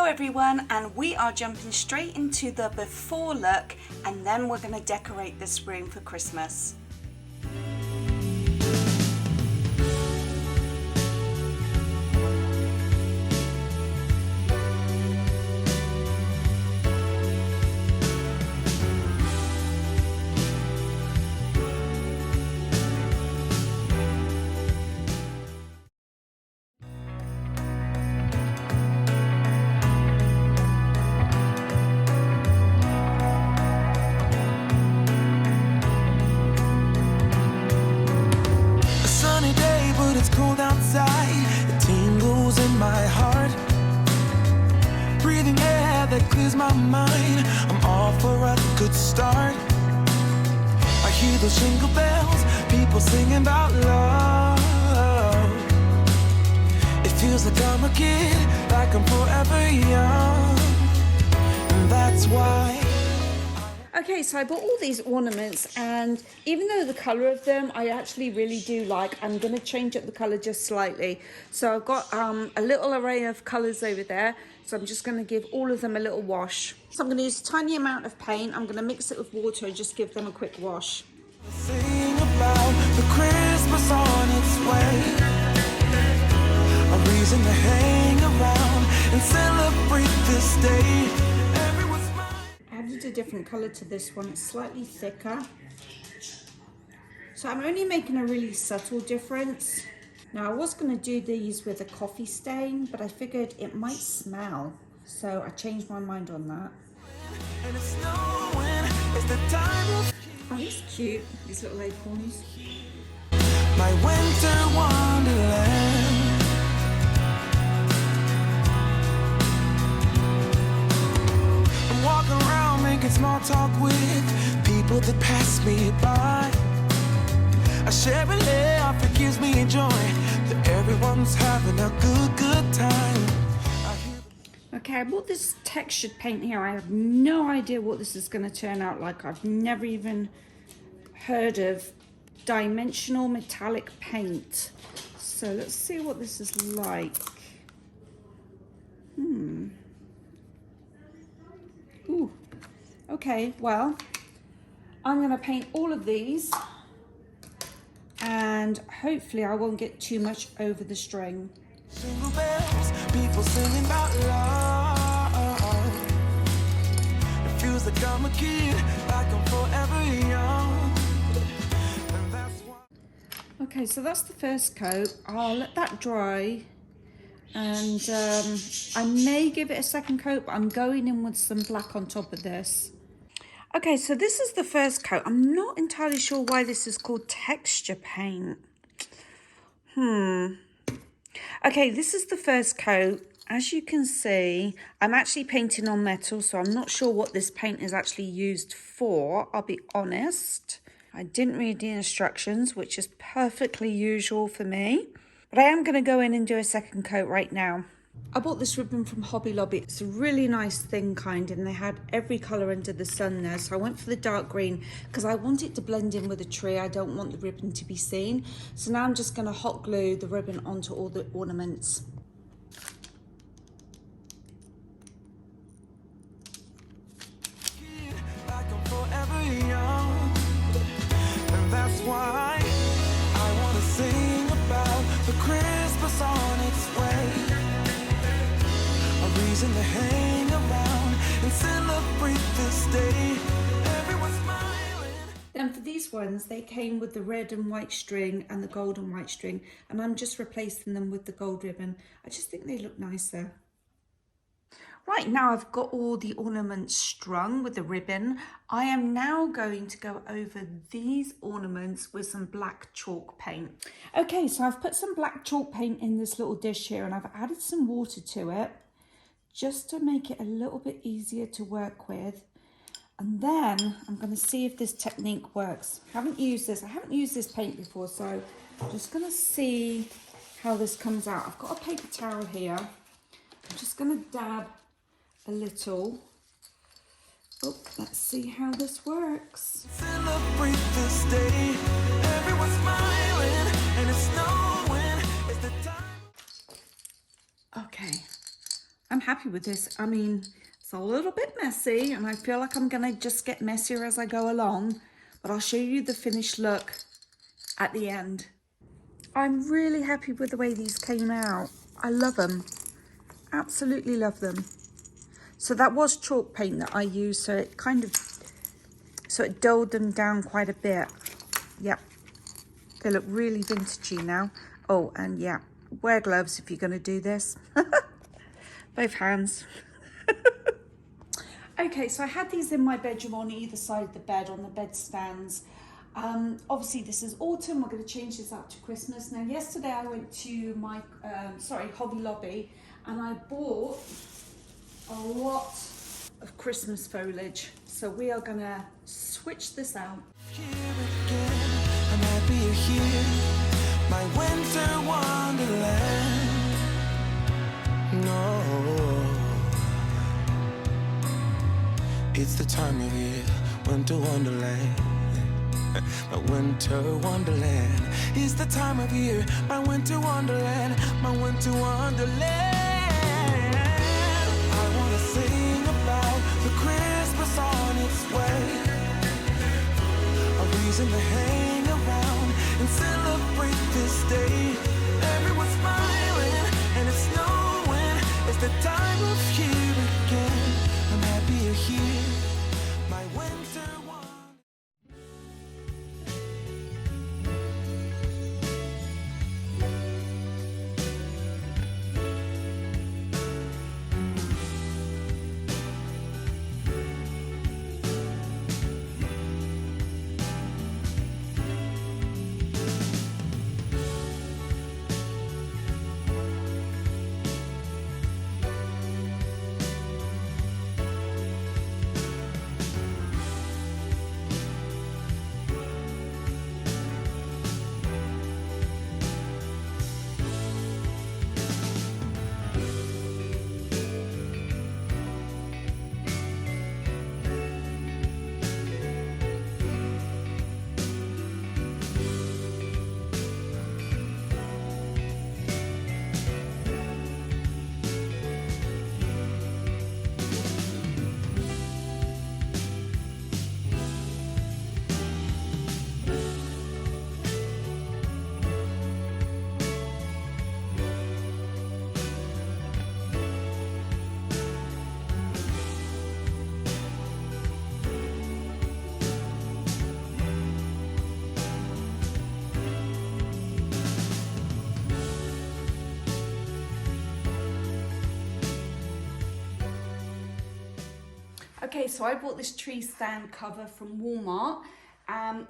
everyone, and we are jumping straight into the before look, and then we're going to decorate this room for Christmas. It's cold outside, it tingles in my heart. Breathing air that clears my mind, I'm all for a good start. I hear those jingle bells, people singing about love. It feels like I'm a kid, like I'm forever young. And that's why. Okay, so I bought all these ornaments, and even though the colour of them I actually really do like, I'm going to change up the colour just slightly. So I've got a little array of colours over there, so I'm just going to give all of them a little wash. So I'm going to use a tiny amount of paint, I'm going to mix it with water and just give them a quick wash. Sing about the Christmas on its way, a reason to hang around and celebrate this day. Added a different colour to this one, it's slightly thicker. So I'm only making a really subtle difference. Now I was going to do these with a coffee stain, but I figured it might smell, so I changed my mind on that. Oh, it's cute, these little acorns. My winter wonderland. I'm walking around making small talk with people that pass me by. I share a laugh, it gives me joy that everyone's having a good time. Okay, I bought this textured paint here. I have no idea what this is going to turn out like. I've never even heard of dimensional metallic paint. So let's see what this is like. Ooh. Okay, well, I'm going to paint all of these, and hopefully I won't get too much over the string. Jingle bells, people singing about love. It feels like I'm a kid, like I'm forever young. And that's why. Okay, so that's the first coat. I'll let that dry, and I may give it a second coat, but I'm going in with some black on top of this. Okay, so this is the first coat. I'm not entirely sure why this is called texture paint. Okay, this is the first coat. As you can see, I'm actually painting on metal, so I'm not sure what this paint is actually used for, I'll be honest. I didn't read the instructions, which is perfectly usual for me. But I am going to go in and do a second coat right now. I bought this ribbon from Hobby Lobby. It's a really nice thin kind, and they had every colour under the sun there. So I went for the dark green because I want it to blend in with the tree. I don't want the ribbon to be seen. So now I'm just going to hot glue the ribbon onto all the ornaments. Like I'm forever young. And that's why I want to sing about the Christmas on its way. A reason to hang around and celebrate this day. Everyone's smiling. And for these ones, they came with the red and white string and the gold and white string, and I'm just replacing them with the gold ribbon. I just think they look nicer. Right, now I've got all the ornaments strung with the ribbon. I am now going to go over these ornaments with some black chalk paint. Okay, so I've put some black chalk paint in this little dish here, and I've added some water to it just to make it a little bit easier to work with. And then I'm going to see if this technique works. I haven't used this paint before, so I'm just going to see how this comes out. I've got a paper towel here. I'm just going to dab a little. Oh, let's see how this works. Celebrate this day. Everyone's smiling and it's snowing. It's the time. Okay, I'm I'm happy with this. I mean, it's a little bit messy and I feel like I'm gonna just get messier as I go along, but I'll show you the finished look at the end. I'm really happy with the way these came out. I love them, absolutely love them. So that was chalk paint that I used, so it dulled them down quite a bit. Yep, they look really vintagey now. Oh, and yeah, wear gloves if you're gonna do this. Both hands. Okay, so I had these in my bedroom on either side of the bed, on the bed stands. Obviously this is autumn, we're going to change this up to Christmas. Now yesterday I went to my, Hobby Lobby, and I bought a lot of Christmas foliage. So we are going to switch this out. Here again, I'm happy you're here, my winter wonderland. No, it's the time of year, winter wonderland. My winter wonderland. It's the time of year, my winter wonderland, my winter wonderland. I wanna sing about the Christmas on its way, a reason to hang around and celebrate this day. Everyone's smiling and it's snowing. It's the time of year again. I'm happy you're here, my winter wonderland. Okay, so I bought this tree stand cover from Walmart.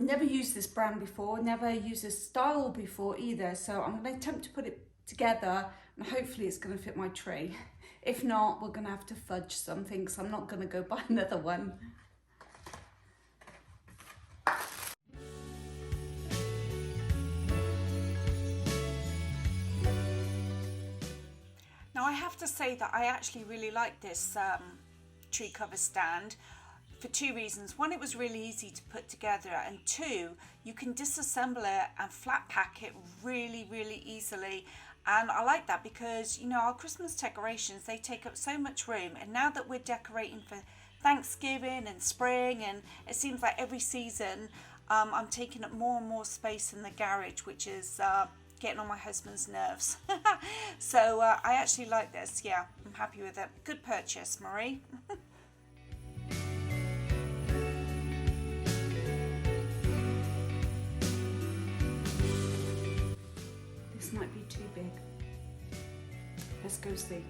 Never used this brand before, never used this style before either. So I'm going to attempt to put it together and hopefully it's going to fit my tree. If not, we're going to have to fudge something, so I'm not going to go buy another one. Now I have to say that I actually really like this tree cover stand for two reasons. One, it was really easy to put together, and two, you can disassemble it and flat pack it really easily. And I like that because, you know, our Christmas decorations, they take up so much room, and now that we're decorating for Thanksgiving and spring, and it seems like every season I'm taking up more and more space in the garage, which is getting on my husband's nerves. So I actually like this. Yeah, I'm happy with it. Good purchase, Maree. This might be too big. Let's go see.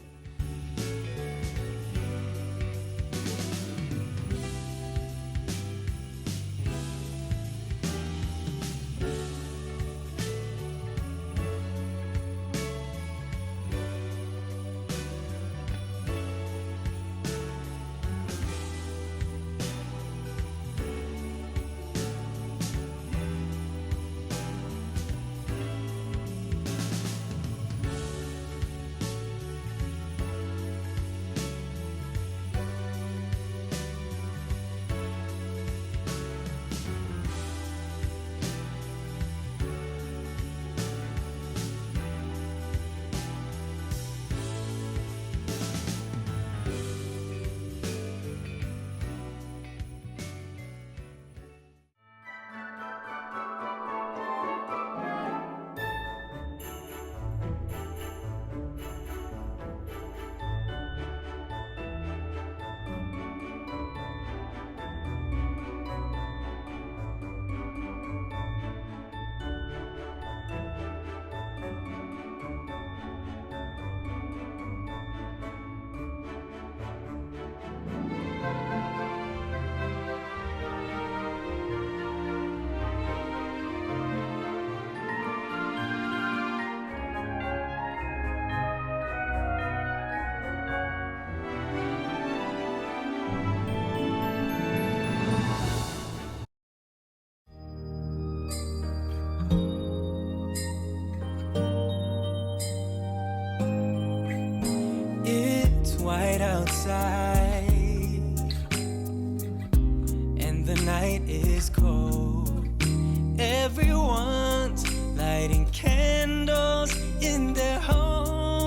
outside and the night is cold, everyone's lighting candles in their homes.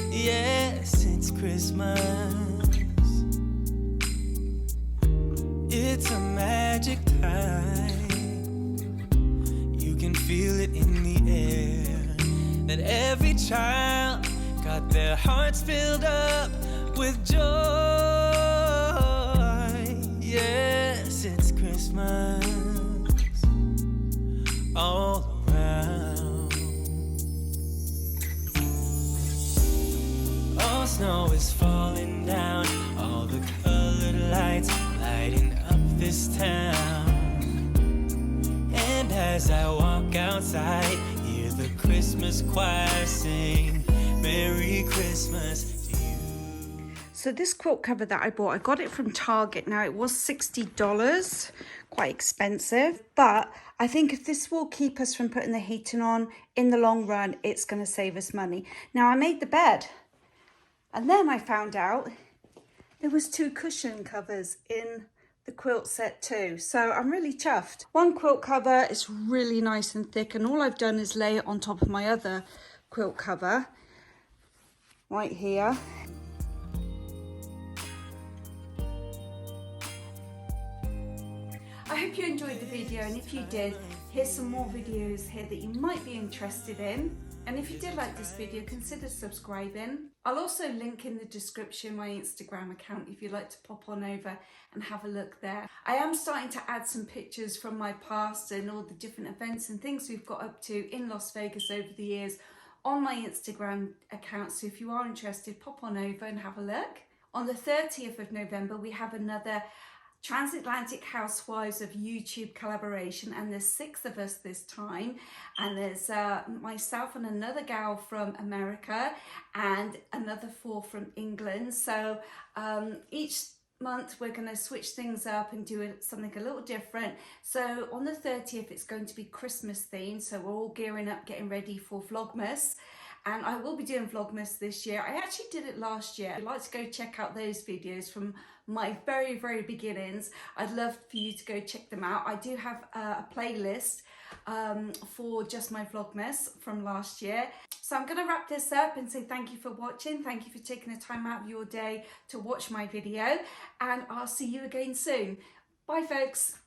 Yes, it's Christmas. It's a magic time. You can feel it in the air, that every child got their hearts filled up with joy. Yes, it's Christmas all around. All snow is falling down, all the colored lights lighting up this town. And as I walk outside, hear the Christmas choir sing, Merry Christmas to you. So this quilt cover that I bought, I got it from Target. Now it was $60, quite expensive, but I think if this will keep us from putting the heating on in the long run, it's going to save us money. Now I made the bed, and then I found out there was 2 cushion covers in the quilt set too, so I'm really chuffed. One quilt cover is really nice and thick, and all I've done is lay it on top of my other quilt cover right here. I hope you enjoyed the video, and if you did, here's some more videos here that you might be interested in. And if you did like this video, consider subscribing. I'll also link in the description my Instagram account if you'd like to pop on over and have a look there. I am starting to add some pictures from my past and all the different events and things we've got up to in Las Vegas over the years on my Instagram account. So if you are interested, pop on over and have a look. On the 30th of November, we have another Transatlantic Housewives of YouTube collaboration, and there's 6 of us this time, and there's myself and another gal from America and another 4 from England. So each month we're going to switch things up and do something a little different. So on the 30th it's going to be Christmas themed, so we're all gearing up, getting ready for Vlogmas. And I will be doing Vlogmas this year. I actually did it last year. If you'd like to go check out those videos from my very, very beginnings, I'd love for you to go check them out. I do have a playlist for just my Vlogmas from last year. So I'm going to wrap this up and say thank you for watching. Thank you for taking the time out of your day to watch my video. And I'll see you again soon. Bye, folks.